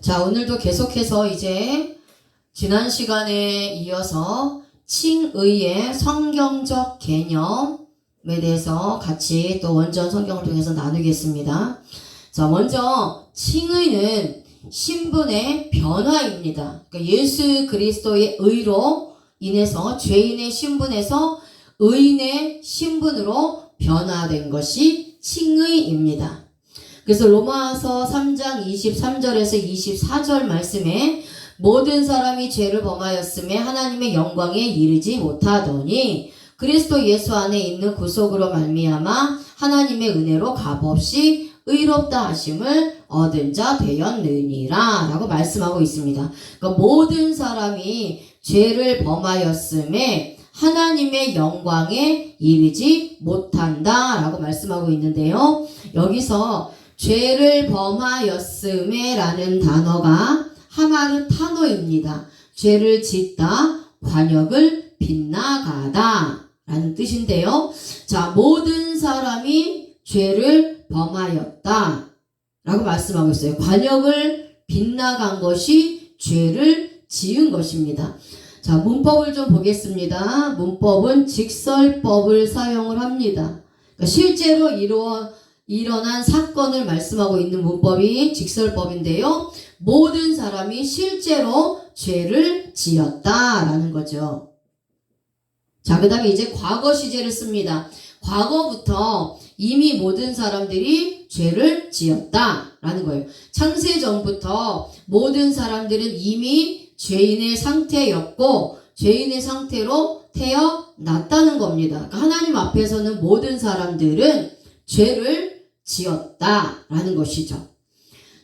자, 오늘도 계속해서 이제 지난 시간에 이어서 칭의의 성경적 개념에 대해서 같이 또 원전 성경을 통해서 나누겠습니다. 자, 먼저 칭의는 신분의 변화입니다. 그러니까 예수 그리스도의 의로 인해서 죄인의 신분에서 의인의 신분으로 변화된 것이 칭의입니다. 그래서 로마서 3장 23절에서 24절 말씀에 모든 사람이 죄를 범하였음에 하나님의 영광에 이르지 못하더니 그리스도 예수 안에 있는 구속으로 말미암아 하나님의 은혜로 값없이 의롭다 하심을 얻은 자 되었느니라 라고 말씀하고 있습니다. 그러니까 모든 사람이 죄를 범하였음에 하나님의 영광에 이르지 못한다 라고 말씀하고 있는데요. 여기서 죄를 범하였음에 라는 단어가 하마르타노입니다. 죄를 짓다, 관역을 빗나가다 라는 뜻인데요. 자, 모든 사람이 죄를 범하였다 라고 말씀하고 있어요. 관역을 빗나간 것이 죄를 지은 것입니다. 자, 문법을 좀 보겠습니다. 문법은 직설법을 사용을 합니다. 그러니까 실제로 일어난 사건을 말씀하고 있는 문법이 직설법인데요. 모든 사람이 실제로 죄를 지었다라는 거죠. 자, 그 다음에 이제 과거 시제를 씁니다. 과거부터 이미 모든 사람들이 죄를 지었다라는 거예요. 창세 전부터 모든 사람들은 이미 죄인의 상태였고 죄인의 상태로 태어났다는 겁니다. 그러니까 하나님 앞에서는 모든 사람들은 죄를 지었다라는 것이죠.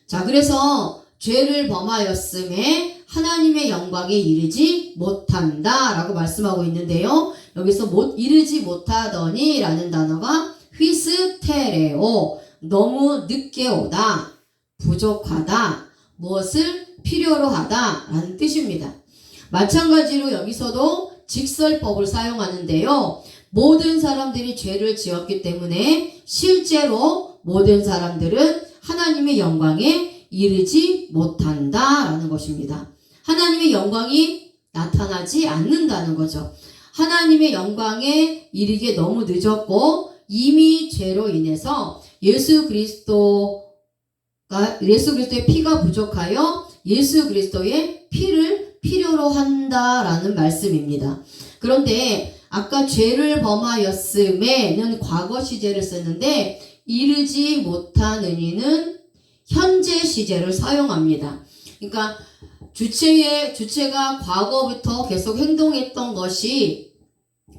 자, 그래서 죄를 범하였음에 하나님의 영광에 이르지 못한다라고 말씀하고 있는데요. 여기서 이르지 못하더니 라는 단어가 휘스테레오, 너무 늦게 오다, 부족하다, 무엇을 필요로 하다 라는 뜻입니다. 마찬가지로 여기서도 직설법을 사용하는데요. 모든 사람들이 죄를 지었기 때문에 실제로 모든 사람들은 하나님의 영광에 이르지 못한다라는 것입니다. 하나님의 영광이 나타나지 않는다는 거죠. 하나님의 영광에 이르기에 너무 늦었고 이미 죄로 인해서 예수 그리스도의 피가 부족하여 예수 그리스도의 피를 필요로 한다라는 말씀입니다. 그런데 아까 죄를 범하였음에는 과거 시제를 썼는데 이르지 못하느니는 현재 시제를 사용합니다. 그러니까 주체가 과거부터 계속 행동했던 것이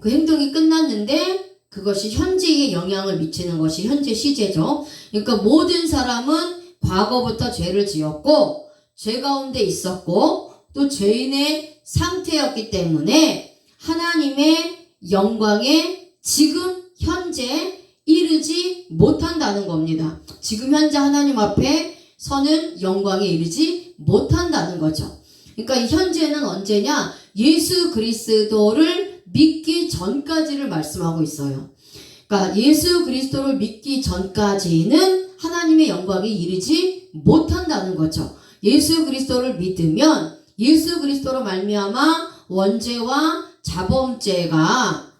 그 행동이 끝났는데 그것이 현재에 영향을 미치는 것이 현재 시제죠. 그러니까 모든 사람은 과거부터 죄를 지었고 죄 가운데 있었고 또 죄인의 상태였기 때문에 하나님의 영광에 지금 현재 이르지 못한다는 겁니다. 지금 현재 하나님 앞에 서는 영광에 이르지 못한다는 거죠. 그러니까 이 현재는 언제냐? 예수 그리스도를 믿기 전까지를 말씀하고 있어요. 그러니까 예수 그리스도를 믿기 전까지는 하나님의 영광에 이르지 못한다는 거죠. 예수 그리스도를 믿으면 예수 그리스도로 말미암아 원죄와 자범죄가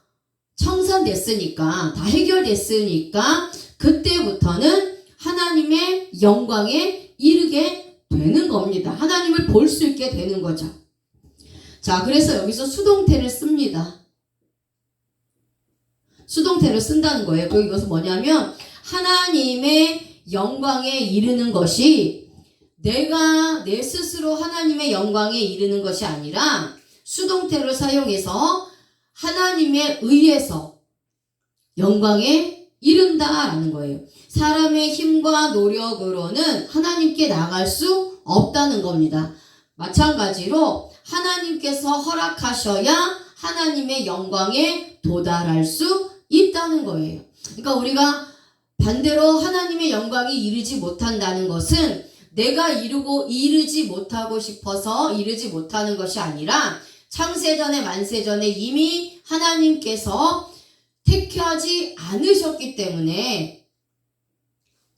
청산됐으니까 다 해결됐으니까 그때부터는 하나님의 영광에 이르게 되는 겁니다. 하나님을 볼 수 있게 되는 거죠. 자, 그래서 여기서 수동태를 씁니다. 수동태를 쓴다는 거예요. 그리고 이것은 뭐냐면 하나님의 영광에 이르는 것이 내가 내 스스로 하나님의 영광에 이르는 것이 아니라 수동태를 사용해서 하나님에 의해서 영광에 이른다라는 거예요. 사람의 힘과 노력으로는 하나님께 나갈 수 없다는 겁니다. 마찬가지로 하나님께서 허락하셔야 하나님의 영광에 도달할 수 있다는 거예요. 그러니까 우리가 반대로 하나님의 영광에 이르지 못한다는 것은 내가 이르지 못하고 싶어서 이르지 못하는 것이 아니라 창세전에 만세전에 이미 하나님께서 택하지 않으셨기 때문에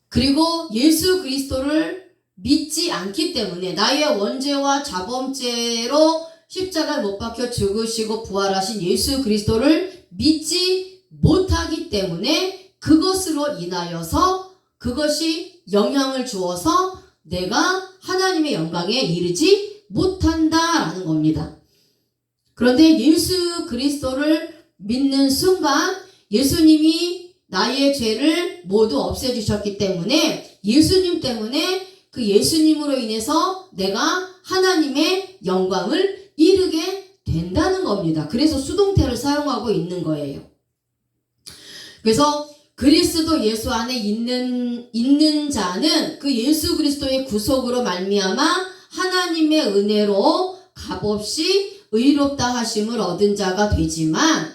그리고 예수 그리스도를 믿지 않기 때문에 나의 원죄와 자범죄로 십자가에 못 박혀 죽으시고 부활하신 예수 그리스도를 믿지 못하기 때문에 그것으로 인하여서 그것이 영향을 주어서 내가 하나님의 영광에 이르지 못한다라는 겁니다. 그런데 예수 그리스도를 믿는 순간 예수님이 나의 죄를 모두 없애주셨기 때문에 예수님 때문에 그 예수님으로 인해서 내가 하나님의 영광을 이루게 된다는 겁니다. 그래서 수동태를 사용하고 있는 거예요. 그래서 그리스도 예수 안에 있는 자는 그 예수 그리스도의 구속으로 말미암아 하나님의 은혜로 값없이 의롭다 하심을 얻은 자가 되지만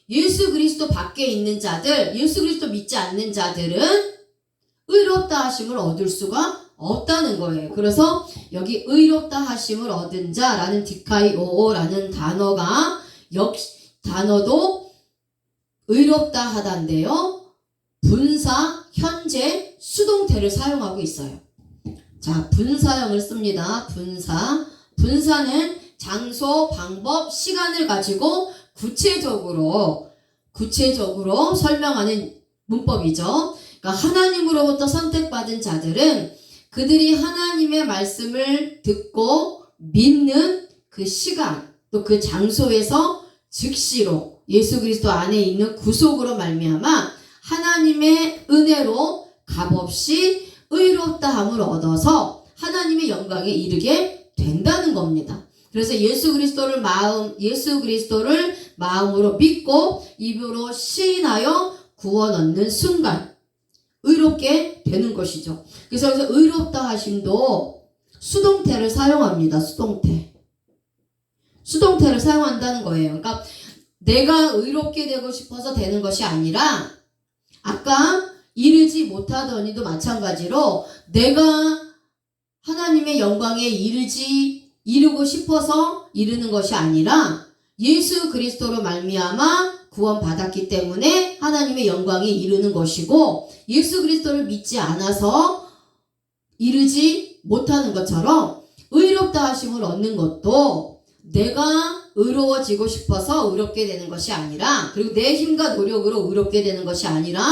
예수 그리스도 밖에 있는 자들, 예수 그리스도 믿지 않는 자들은 의롭다 하심을 얻을 수가 없다는 거예요. 그래서 여기 의롭다 하심을 얻은 자라는 디카이오라는 단어도 의롭다 하다인데요. 분사, 현재, 수동태를 사용하고 있어요. 자, 분사형을 씁니다. 분사는 장소, 방법, 시간을 가지고 구체적으로 설명하는 문법이죠. 그러니까 하나님으로부터 선택받은 자들은 그들이 하나님의 말씀을 듣고 믿는 그 시간, 또 그 장소에서 즉시로 예수 그리스도 안에 있는 구속으로 말미암아 하나님의 은혜로 값없이 의롭다함을 얻어서 하나님의 영광에 이르게 된다는 겁니다. 그래서 예수 그리스도를 마음으로 믿고 입으로 시인하여 구원 얻는 순간 의롭게 되는 것이죠. 그래서 의롭다 하심도 수동태를 사용합니다. 수동태를 사용한다는 거예요. 그러니까 내가 의롭게 되고 싶어서 되는 것이 아니라 아까 이르지 못하더니도 마찬가지로 내가 하나님의 영광에 이루고 싶어서 이루는 것이 아니라 예수 그리스도로 말미암아 구원받았기 때문에 하나님의 영광에 이르는 것이고 예수 그리스도를 믿지 않아서 이르지 못하는 것처럼 의롭다 하심을 얻는 것도 내가 의로워지고 싶어서 의롭게 되는 것이 아니라 그리고 내 힘과 노력으로 의롭게 되는 것이 아니라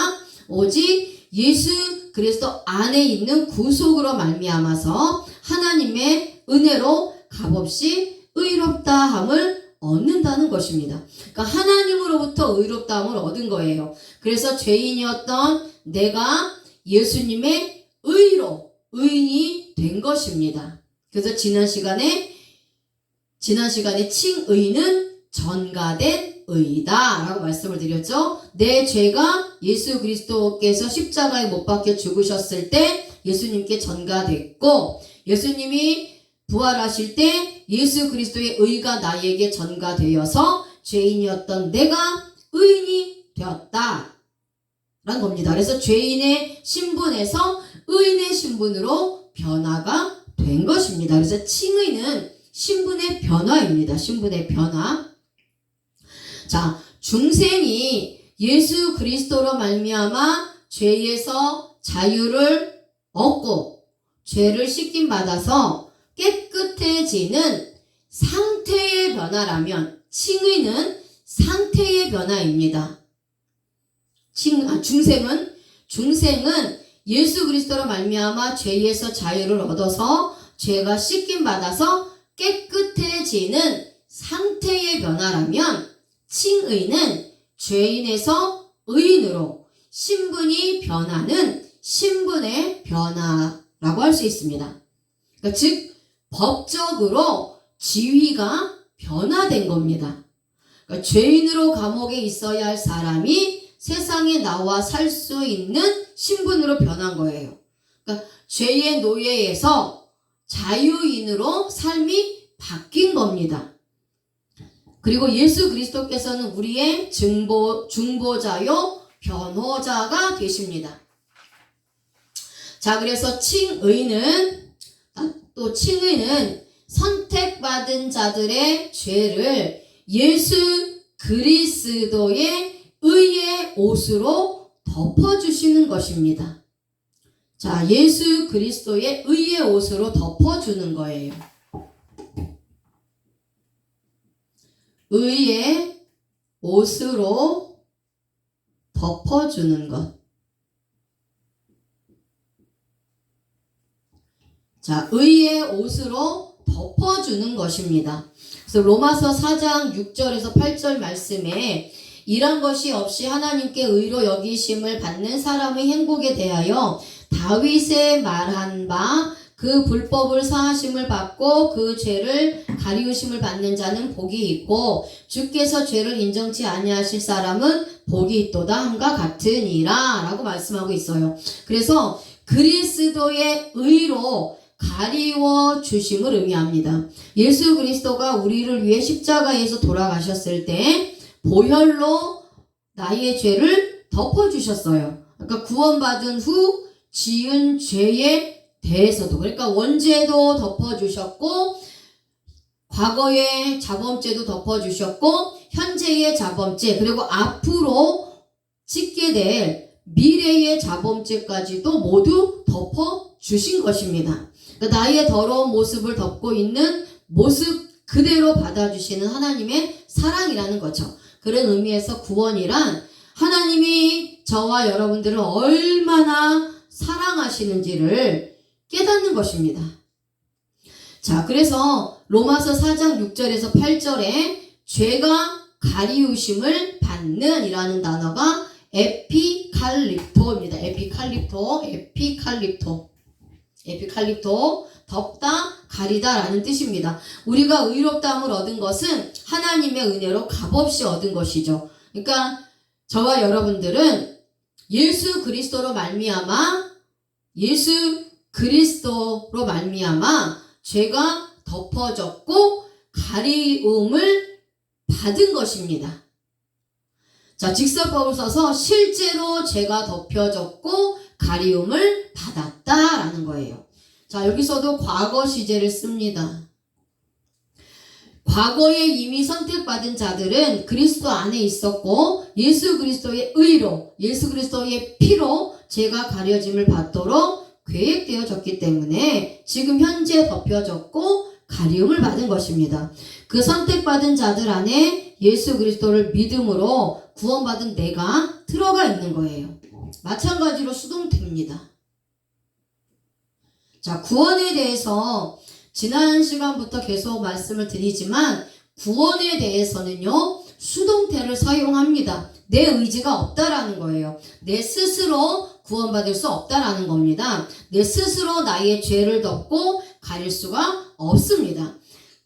오직 예수 그리스도 안에 있는 구속으로 말미암아서 하나님의 은혜로 값없이 의롭다함을 얻는다는 것입니다. 그러니까 하나님으로부터 의롭다함을 얻은 거예요. 그래서 죄인이었던 내가 예수님의 의인이 된 것입니다. 그래서 지난 시간에 칭의는 전가된 의이다 라고 말씀을 드렸죠. 내 죄가 예수 그리스도께서 십자가에 못 박혀 죽으셨을 때 예수님께 전가됐고 예수님이 부활하실 때 예수 그리스도의 의가 나에게 전가되어서 죄인이었던 내가 의인이 되었다 라는 겁니다. 그래서 죄인의 신분에서 의인의 신분으로 변화가 된 것입니다. 그래서 칭의는 신분의 변화입니다. 신분의 변화. 자, 중생이 예수 그리스도로 말미암아 죄에서 자유를 얻고 죄를 씻김 받아서 깨끗해지는 상태의 변화라면 칭의는 상태의 변화입니다. 중생은 예수 그리스도로 말미암아 죄에서 자유를 얻어서 죄가 씻김 받아서 깨끗해지는 상태의 변화라면 칭의는 죄인에서 의인으로 신분이 변하는 신분의 변화라고 할 수 있습니다. 그러니까 즉 법적으로 지위가 변화된 겁니다. 그러니까 죄인으로 감옥에 있어야 할 사람이 세상에 나와 살 수 있는 신분으로 변한 거예요. 그러니까 죄의 노예에서 자유인으로 삶이 바뀐 겁니다. 그리고 예수 그리스도께서는 우리의 중보자요 변호자가 되십니다. 자, 그래서 칭의는 선택받은 자들의 죄를 예수 그리스도의 의의 옷으로 덮어주시는 것입니다. 자, 예수 그리스도의 의의 옷으로 덮어주는 거예요. 의의 옷으로 덮어주는 것. 자, 의의 옷으로 덮어주는 것입니다. 그래서 로마서 4장 6절에서 8절 말씀에 이런 것이 없이 하나님께 의로 여기심을 받는 사람의 행복에 대하여 다윗의 말한 바 그 불법을 사하심을 받고 그 죄를 가리우심을 받는 자는 복이 있고 주께서 죄를 인정치 아니하실 사람은 복이 있도다 함과 같으니라 라고 말씀하고 있어요. 그래서 그리스도의 의로 가리워 주심을 의미합니다. 예수 그리스도가 우리를 위해 십자가에서 돌아가셨을 때 보혈로 나의 죄를 덮어주셨어요. 그러니까 구원받은 후 지은 죄에 대해서도, 그러니까 원죄도 덮어주셨고 과거의 자범죄도 덮어주셨고 현재의 자범죄 그리고 앞으로 짓게 될 미래의 자범죄까지도 모두 덮어주신 것입니다. 그러니까 나의 더러운 모습을 덮고 있는 모습 그대로 받아주시는 하나님의 사랑이라는 거죠. 그런 의미에서 구원이란 하나님이 저와 여러분들을 얼마나 사랑하시는지를 깨닫는 것입니다. 자, 그래서 로마서 4장 6절에서 8절에 죄가 가리우심을 받는 이라는 단어가 에피칼립토입니다. 에피칼립토, 덮다, 가리다 라는 뜻입니다. 우리가 의롭다함을 얻은 것은 하나님의 은혜로 값없이 얻은 것이죠. 그러니까 저와 여러분들은 예수 그리스도로 말미암아 죄가 덮어졌고 가리움을 받은 것입니다. 자, 직설법을 써서 실제로 죄가 덮여졌고 가리움을 받았다라는 거예요. 자, 여기서도 과거 시제를 씁니다. 과거에 이미 선택받은 자들은 그리스도 안에 있었고 예수 그리스도의 의로, 예수 그리스도의 피로 죄가 가려짐을 받도록 계획되어졌기 때문에 지금 현재 덮여졌고 가리움을 받은 것입니다. 그 선택받은 자들 안에 예수 그리스도를 믿음으로 구원받은 내가 들어가 있는 거예요. 마찬가지로 수동태입니다. 자, 구원에 대해서 지난 시간부터 계속 말씀을 드리지만 구원에 대해서는요 수동태를 사용합니다. 내 의지가 없다라는 거예요. 내 스스로 구원받을 수 없다라는 겁니다. 내 스스로 나의 죄를 덮고 가릴 수가 없습니다.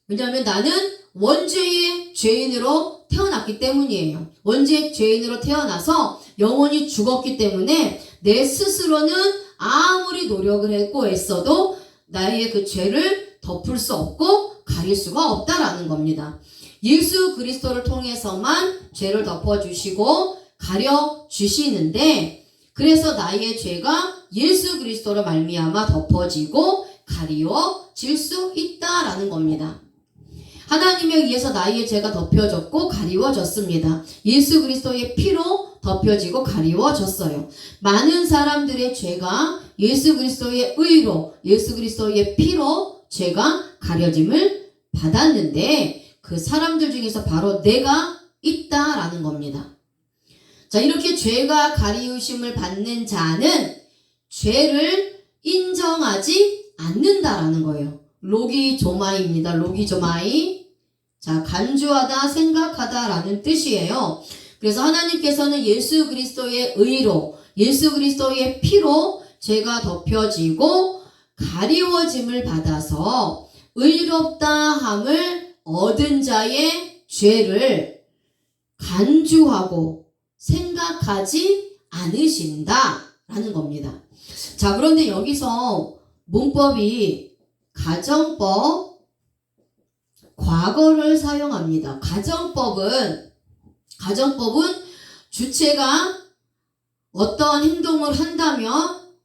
왜냐하면 나는 원죄의 죄인으로 태어났기 때문이에요. 원죄의 죄인으로 태어나서 영원히 죽었기 때문에 내 스스로는 아무리 노력을 했고 애써도 나의 그 죄를 덮을 수 없고 가릴 수가 없다라는 겁니다. 예수 그리스도를 통해서만 죄를 덮어주시고 가려주시는데 그래서 나의 죄가 예수 그리스도로 말미암아 덮어지고 가리워질 수 있다라는 겁니다. 하나님에 의해서 나의 죄가 덮여졌고 가리워졌습니다. 예수 그리스도의 피로 덮여지고 가리워졌어요. 많은 사람들의 죄가 예수 그리스도의 의로, 예수 그리스도의 피로 죄가 가려짐을 받았는데 그 사람들 중에서 바로 내가 있다라는 겁니다. 자, 이렇게 죄가 가리우심을 받는 자는 죄를 인정하지 않는다라는 거예요. 로기조마이입니다. 로기조마이. 자, 간주하다, 생각하다라는 뜻이에요. 그래서 하나님께서는 예수 그리스도의 의로, 예수 그리스도의 피로 죄가 덮여지고 가리워짐을 받아서 의롭다함을 얻은 자의 죄를 간주하고 생각하지 않으신다라는 겁니다. 자, 그런데 여기서 문법이 가정법, 과거를 사용합니다. 가정법은 주체가 어떤 행동을 한다면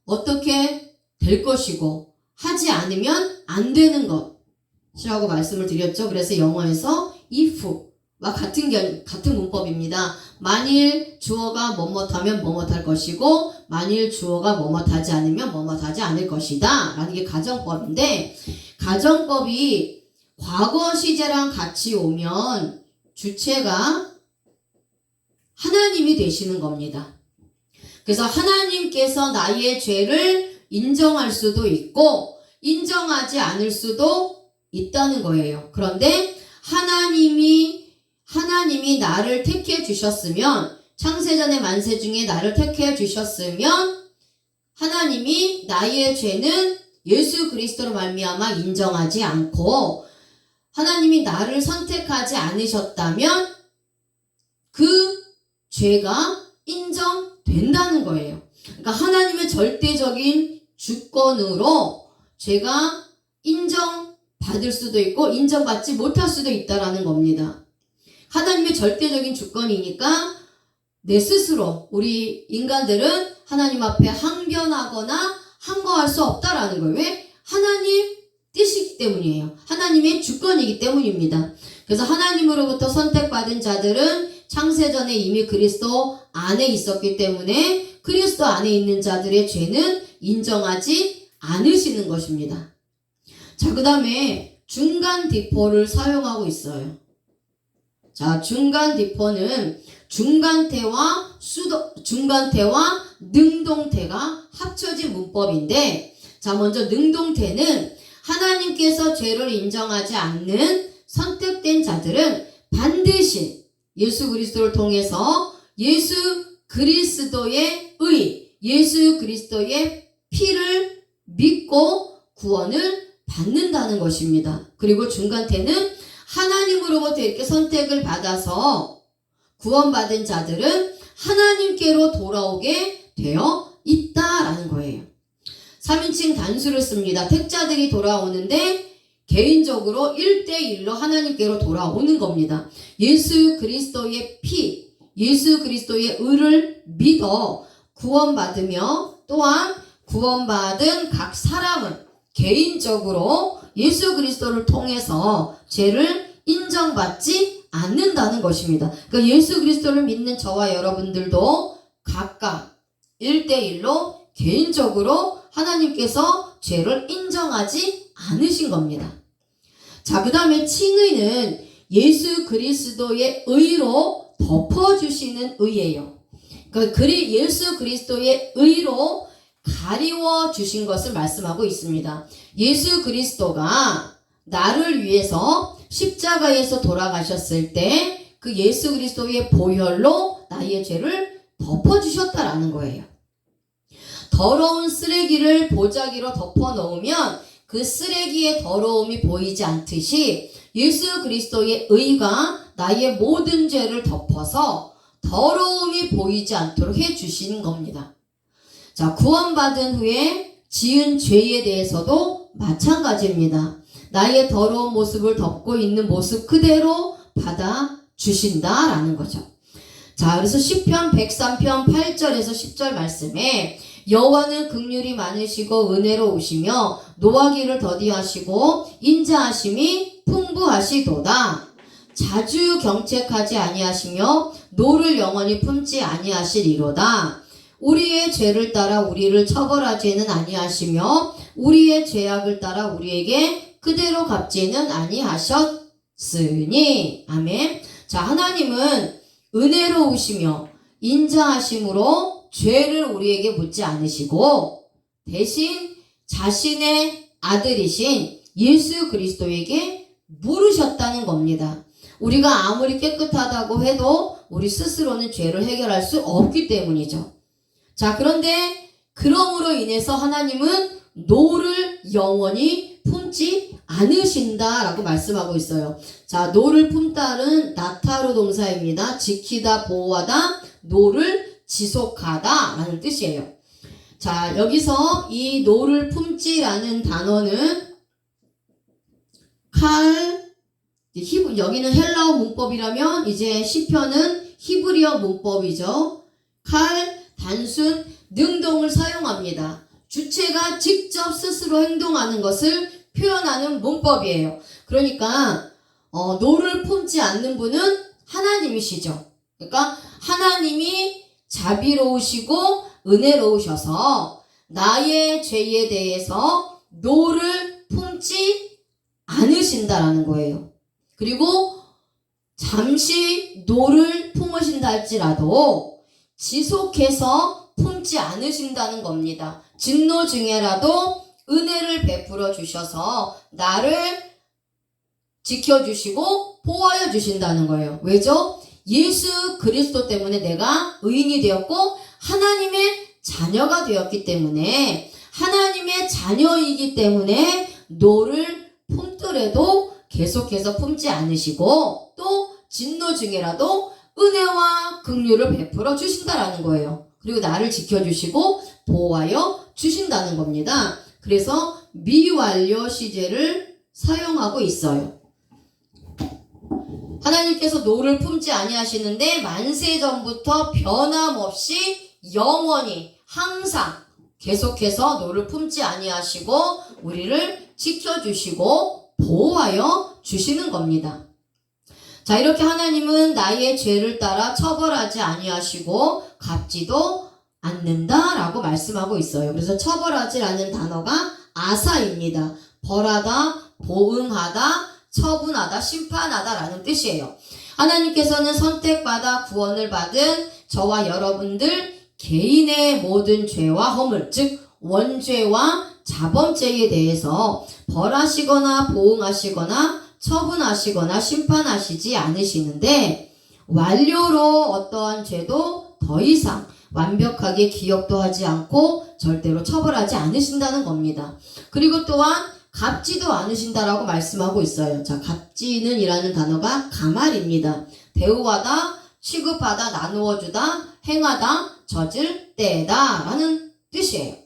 어떻게 될 것이고 하지 않으면 안 되는 것이라고 말씀을 드렸죠. 그래서 영어에서 if, 같은 문법입니다. 만일 주어가 뭐뭐하면 뭐뭐할 것이고 만일 주어가 뭐뭐하지 않으면 뭐뭐하지 않을 것이다 라는 게 가정법인데, 가정법이 과거 시제랑 같이 오면 주체가 하나님이 되시는 겁니다. 그래서 하나님께서 나의 죄를 인정할 수도 있고 인정하지 않을 수도 있다는 거예요. 그런데 하나님이 나를 택해 주셨으면, 창세전의 만세 중에 나를 택해 주셨으면 하나님이 나의 죄는 예수 그리스도로 말미암아 인정하지 않고 하나님이 나를 선택하지 않으셨다면 그 죄가 인정된다는 거예요. 그러니까 하나님의 절대적인 주권으로 죄가 인정받을 수도 있고 인정받지 못할 수도 있다라는 겁니다. 하나님의 절대적인 주권이니까 내 스스로, 우리 인간들은 하나님 앞에 항변하거나 항거할 수 없다라는 거예요. 왜? 하나님 뜻이기 때문이에요. 하나님의 주권이기 때문입니다. 그래서 하나님으로부터 선택받은 자들은 창세전에 이미 그리스도 안에 있었기 때문에 그리스도 안에 있는 자들의 죄는 인정하지 않으시는 것입니다. 자, 그 다음에 중간 디포를 사용하고 있어요. 자, 중간 디포는 중간태와 능동태가 합쳐진 문법인데, 자, 먼저 능동태는 하나님께서 죄를 인정하지 않는 선택된 자들은 반드시 예수 그리스도를 통해서 예수 그리스도의 피를 믿고 구원을 받는다는 것입니다. 그리고 중간태는 하나님으로부터 이렇게 선택을 받아서 구원받은 자들은 하나님께로 돌아오게 되어 있다라는 거예요. 3인칭 단수를 씁니다. 택자들이 돌아오는데 개인적으로 1대1로 하나님께로 돌아오는 겁니다. 예수 그리스도의 피, 예수 그리스도의 의를 믿어 구원받으며 또한 구원받은 각 사람은 개인적으로 예수 그리스도를 통해서 죄를 인정받지 않는다는 것입니다. 그러니까 예수 그리스도를 믿는 저와 여러분들도 각각 1대1로 개인적으로 하나님께서 죄를 인정하지 않으신 겁니다. 자, 그 다음에 칭의는 예수 그리스도의 의로 덮어주시는 의예요. 그러니까 예수 그리스도의 의로 가리워 주신 것을 말씀하고 있습니다. 예수 그리스도가 나를 위해서 십자가에서 돌아가셨을 때 그 예수 그리스도의 보혈로 나의 죄를 덮어주셨다라는 거예요. 더러운 쓰레기를 보자기로 덮어 놓으면 그 쓰레기의 더러움이 보이지 않듯이 예수 그리스도의 의가 나의 모든 죄를 덮어서 더러움이 보이지 않도록 해주시는 겁니다. 자, 구원받은 후에 지은 죄에 대해서도 마찬가지입니다. 나의 더러운 모습을 덮고 있는 모습 그대로 받아주신다라는 거죠. 자, 그래서 시편 103편 8절에서 10절 말씀에 여호와는 긍휼이 많으시고 은혜로우시며 노하기를 더디하시고 인자하심이 풍부하시도다. 자주 경책하지 아니하시며 노를 영원히 품지 아니하시리로다. 우리의 죄를 따라 우리를 처벌하지는 아니하시며 우리의 죄악을 따라 우리에게 그대로 갚지는 아니하셨으니. 아멘. 자, 하나님은 은혜로우시며 인자하심으로 죄를 우리에게 묻지 않으시고 대신 자신의 아들이신 예수 그리스도에게 물으셨다는 겁니다. 우리가 아무리 깨끗하다고 해도 우리 스스로는 죄를 해결할 수 없기 때문이죠. 자, 그런데 그러므로 인해서 하나님은 노를 영원히 품지 않으신다라고 말씀하고 있어요. 자, 노를 품다는 나타루 동사입니다. 지키다, 보호하다, 노를 지속하다 라는 뜻이에요. 자, 여기서 이 노를 품지라는 단어는 여기는 헬라어 문법이라면 이제 시편은 히브리어 문법이죠. 단순, 능동을 사용합니다. 주체가 직접 스스로 행동하는 것을 표현하는 문법이에요. 그러니까 노를 품지 않는 분은 하나님이시죠. 그러니까 하나님이 자비로우시고 은혜로우셔서 나의 죄에 대해서 노를 품지 않으신다라는 거예요. 그리고 잠시 노를 품으신다 할지라도 지속해서 품지 않으신다는 겁니다. 진노 중에라도 은혜를 베풀어 주셔서 나를 지켜주시고 보호하여 주신다는 거예요. 왜죠? 예수 그리스도 때문에 내가 의인이 되었고 하나님의 자녀가 되었기 때문에, 하나님의 자녀이기 때문에 노를 품더라도 계속해서 품지 않으시고 또 진노 중에라도 은혜와 긍휼을 베풀어 주신다라는 거예요. 그리고 나를 지켜주시고 보호하여 주신다는 겁니다. 그래서 미완료 시제를 사용하고 있어요. 하나님께서 노를 품지 아니하시는데 만세전부터 변함없이 영원히 항상 계속해서 노를 품지 아니하시고 우리를 지켜주시고 보호하여 주시는 겁니다. 자, 이렇게 하나님은 나의 죄를 따라 처벌하지 아니하시고 갚지도 않는다라고 말씀하고 있어요. 그래서 처벌하지라는 단어가 아사입니다. 벌하다, 보응하다, 처분하다, 심판하다라는 뜻이에요. 하나님께서는 선택받아 구원을 받은 저와 여러분들 개인의 모든 죄와 허물, 즉 원죄와 자범죄에 대해서 벌하시거나 보응하시거나 처분하시거나 심판하시지 않으시는데, 완료로 어떠한 죄도 더 이상 완벽하게 기억도 하지 않고 절대로 처벌하지 않으신다는 겁니다. 그리고 또한 갚지도 않으신다라고 말씀하고 있어요. 자, 갚지는 이라는 단어가 가말입니다. 대우하다, 취급하다, 나누어주다, 행하다, 젖을 때다 라는 뜻이에요.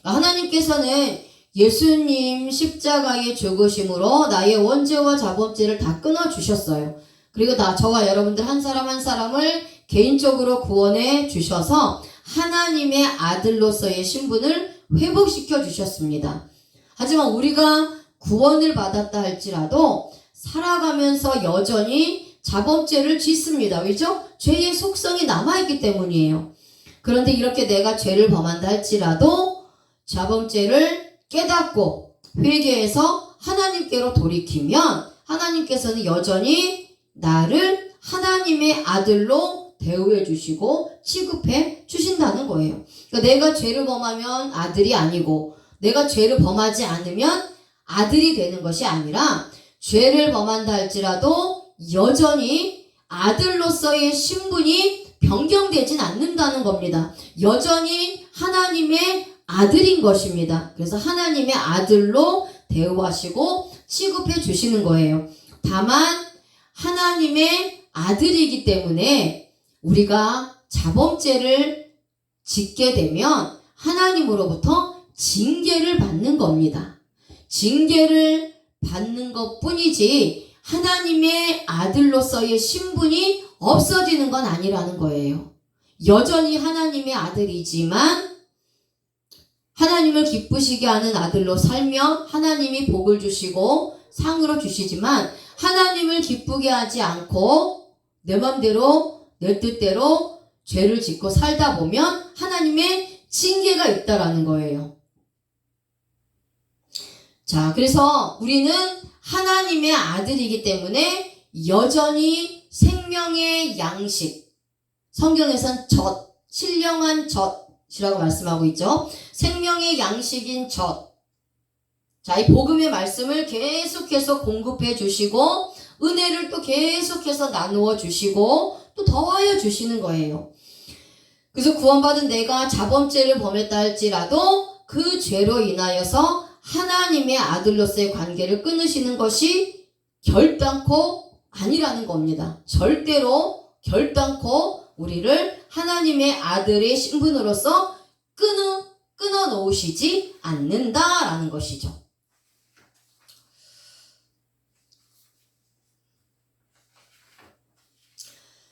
하나님께서는 예수님 십자가의 죽으심으로 나의 원죄와 자범죄를 다 끊어주셨어요. 그리고 저와 여러분들 한 사람 한 사람을 개인적으로 구원해 주셔서 하나님의 아들로서의 신분을 회복시켜 주셨습니다. 하지만 우리가 구원을 받았다 할지라도 살아가면서 여전히 자범죄를 짓습니다. 왜죠? 죄의 속성이 남아있기 때문이에요. 그런데 이렇게 내가 죄를 범한다 할지라도 자범죄를 깨닫고 회개해서 하나님께로 돌이키면 하나님께서는 여전히 나를 하나님의 아들로 대우해 주시고 취급해 주신다는 거예요. 그러니까 내가 죄를 범하면 아들이 아니고 내가 죄를 범하지 않으면 아들이 되는 것이 아니라 죄를 범한다 할지라도 여전히 아들로서의 신분이 변경되진 않는다는 겁니다. 여전히 하나님의 아들인 것입니다. 그래서 하나님의 아들로 대우하시고 취급해 주시는 거예요. 다만 하나님의 아들이기 때문에 우리가 자범죄를 짓게 되면 하나님으로부터 징계를 받는 겁니다. 징계를 받는 것뿐이지 하나님의 아들로서의 신분이 없어지는 건 아니라는 거예요. 여전히 하나님의 아들이지만 하나님을 기쁘시게 하는 아들로 살며 하나님이 복을 주시고 상으로 주시지만 하나님을 기쁘게 하지 않고 내 맘대로 내 뜻대로 죄를 짓고 살다 보면 하나님의 징계가 있다라는 거예요. 자, 그래서 우리는 하나님의 아들이기 때문에 여전히 생명의 양식, 성경에선 젖, 신령한 젖이라고 말씀하고 있죠. 생명의 양식인 젖. 자, 이 복음의 말씀을 계속해서 공급해 주시고 은혜를 또 계속해서 나누어 주시고 또 더하여 주시는 거예요. 그래서 구원받은 내가 자범죄를 범했다 할지라도 그 죄로 인하여서 하나님의 아들로서의 관계를 끊으시는 것이 결단코 아니라는 겁니다. 절대로 결단코 우리를 하나님의 아들의 신분으로서 끊어 놓으시지 않는다라는 것이죠.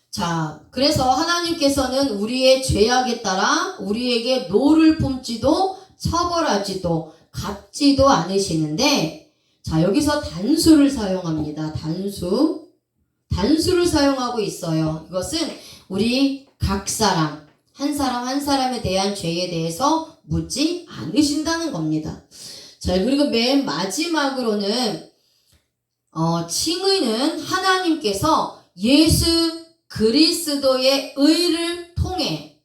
자, 그래서 하나님께서는 우리의 죄악에 따라 우리에게 노를 품지도 처벌하지도 갚지도 않으시는데, 자, 여기서 단수를 사용합니다. 단수를 사용하고 있어요. 이것은 우리 각 사람, 한 사람 한 사람에 대한 죄에 대해서 묻지 않으신다는 겁니다. 자, 그리고 맨 마지막으로는 칭의는 하나님께서 예수 그리스도의 의를 통해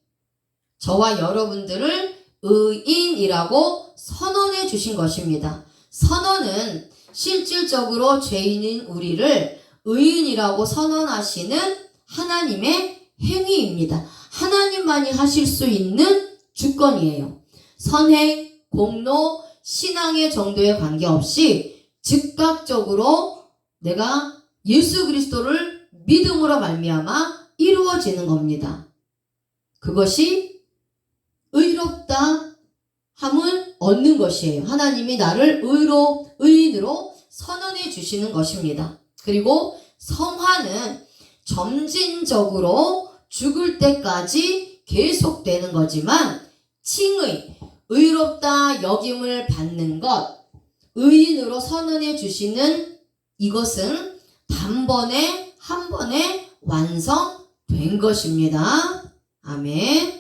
저와 여러분들을 의인이라고 선언해 주신 것입니다. 선언은 실질적으로 죄인인 우리를 의인이라고 선언하시는 하나님의 행위입니다. 하나님만이 하실 수 있는 주권이에요. 선행, 공로, 신앙의 정도에 관계없이 즉각적으로 내가 예수 그리스도를 믿음으로 말미암아 이루어지는 겁니다. 그것이 의롭다 함을 얻는 것이에요. 하나님이 나를 의인으로 선언해 주시는 것입니다. 그리고 성화는 점진적으로 죽을 때까지 계속되는 거지만 칭의, 의롭다 여김을 받는 것, 의인으로 선언해 주시는 이것은 단번에 한 번에 완성된 것입니다. 아멘.